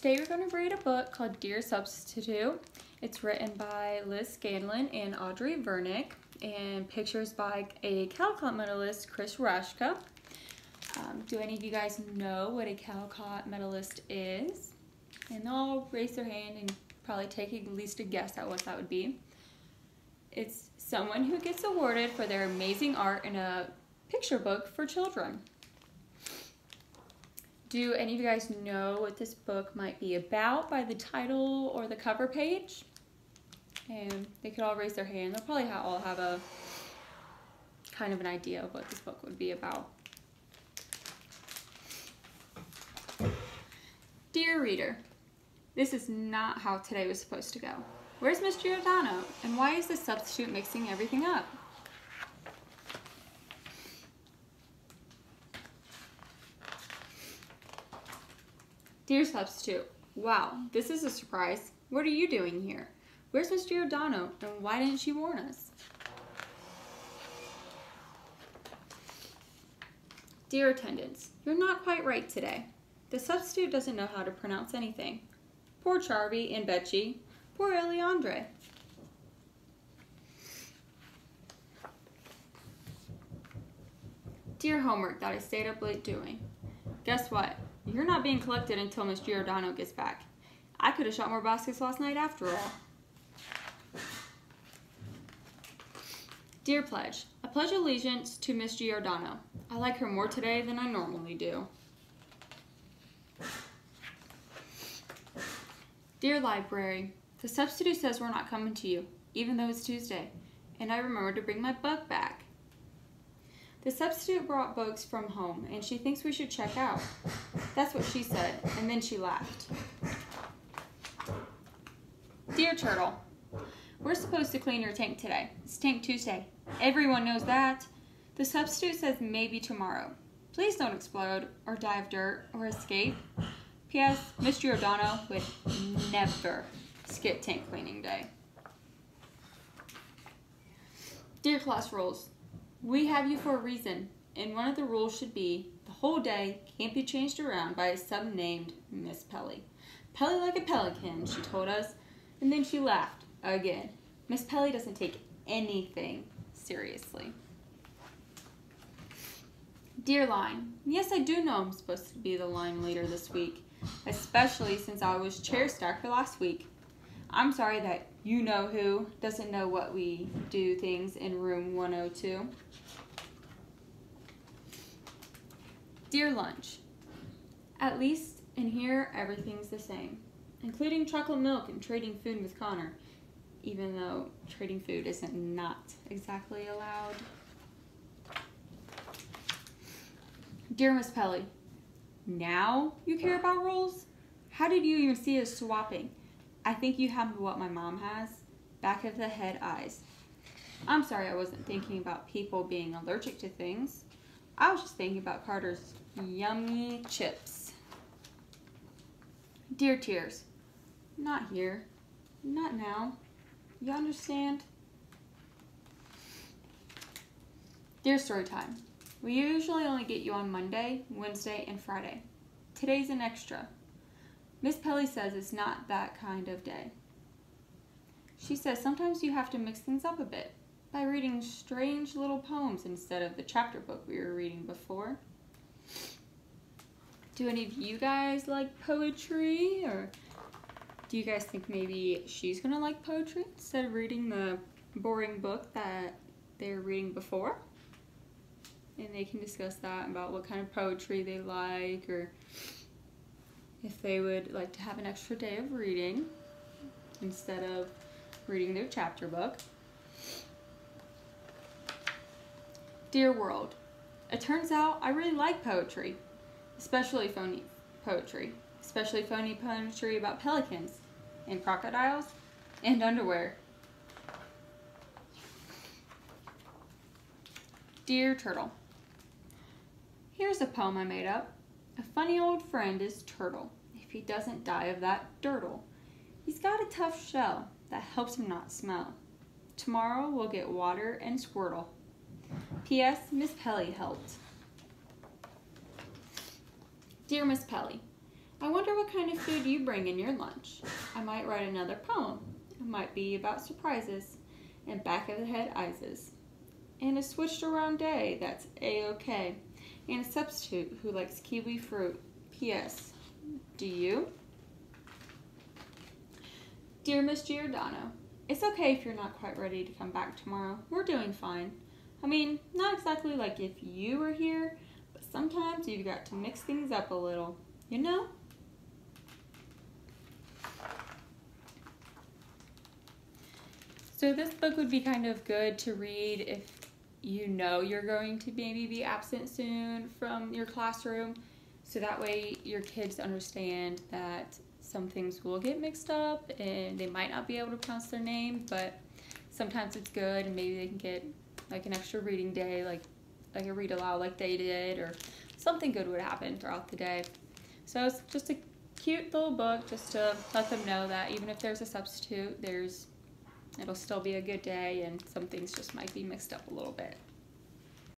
Today we're going to read a book called Dear Substitute. It's written by Liz Scanlon and Audrey Vernick, and pictures by a Caldecott medalist, Chris Rashka. Do any of you guys know what a Caldecott medalist is? And they'll all raise their hand and probably take at least a guess at what that would be. It's someone who gets awarded for their amazing art in a picture book for children. Do any of you guys know what this book might be about by the title or the cover page? And they could all raise their hand. They'll probably all have a kind of an idea of what this book would be about. Dear reader, this is not how today was supposed to go. Where's Miss Giordano? And why is the substitute mixing everything up? Dear substitute, wow, this is a surprise. What are you doing here? Where's Miss Giordano, and why didn't she warn us? Dear attendants, you're not quite right today. The substitute doesn't know how to pronounce anything. Poor Charvy and Betsy. Poor Eliandre. Dear homework that I stayed up late doing. Guess what? You're not being collected until Miss Giordano gets back. I could have shot more baskets last night after all. Dear pledge, I pledge allegiance to Miss Giordano. I like her more today than I normally do. Dear library, the substitute says we're not coming to you, even though it's Tuesday, and I remembered to bring my book back. The substitute brought books from home, and she thinks we should check out. That's what she said, and then she laughed. Dear Turtle, we're supposed to clean your tank today. It's Tank Tuesday. Everyone knows that. The substitute says maybe tomorrow. Please don't explode, or die of dirt, or escape. P.S. Miss Giordano would never skip tank cleaning day. Dear class rules, we have you for a reason, and one of the rules should be the whole day can't be changed around by a sub named Miss Pelly. Pelly like a pelican, she told us, and then she laughed again. Miss Pelly doesn't take anything seriously. Dear line, yes, I do know I'm supposed to be the line leader this week, especially since I was chair stacker last week. I'm sorry that you-know-who doesn't know what we do things in room 102. Dear lunch, at least in here everything's the same, including chocolate milk and trading food with Connor, even though trading food isn't not exactly allowed. Dear Miss Pelly, now you care about rules? How did you even see us swapping? I think you have what my mom has, back of the head eyes. I'm sorry I wasn't thinking about people being allergic to things. I was just thinking about Carter's yummy chips. Dear Tears, not here, not now. You understand? Dear Storytime, we usually only get you on Monday, Wednesday, and Friday. Today's an extra. Miss Pelly says it's not that kind of day. She says sometimes you have to mix things up a bit by reading strange little poems instead of the chapter book we were reading before. Do any of you guys like poetry? Or do you guys think maybe she's gonna like poetry instead of reading the boring book that they were reading before? And they can discuss that about what kind of poetry they like, or if they would like to have an extra day of reading instead of reading their chapter book. Dear world, it turns out I really like poetry, especially phony poetry about pelicans and crocodiles and underwear. Dear Turtle, here's a poem I made up. A funny old friend is Turtle, if he doesn't die of that dirtle. He's got a tough shell that helps him not smell. Tomorrow we'll get water and Squirtle. P.S. Miss Pelly helped. Dear Miss Pelly, I wonder what kind of food you bring in your lunch. I might write another poem. It might be about surprises and back of the head eyes. And a switched around day, that's A-OK. And a substitute who likes kiwi fruit. P.S. Do you? Dear Miss Giordano, it's okay if you're not quite ready to come back tomorrow. We're doing fine. I mean, not exactly like if you were here, but sometimes you've got to mix things up a little, you know? So this book would be kind of good to read if you know you're going to maybe be absent soon from your classroom. So that way your kids understand that some things will get mixed up and they might not be able to pronounce their name, but sometimes it's good and maybe they can get like an extra reading day, like a read aloud like they did, or something good would happen throughout the day. So it's just a cute little book just to let them know that even if there's a substitute, it'll still be a good day and some things just might be mixed up a little bit.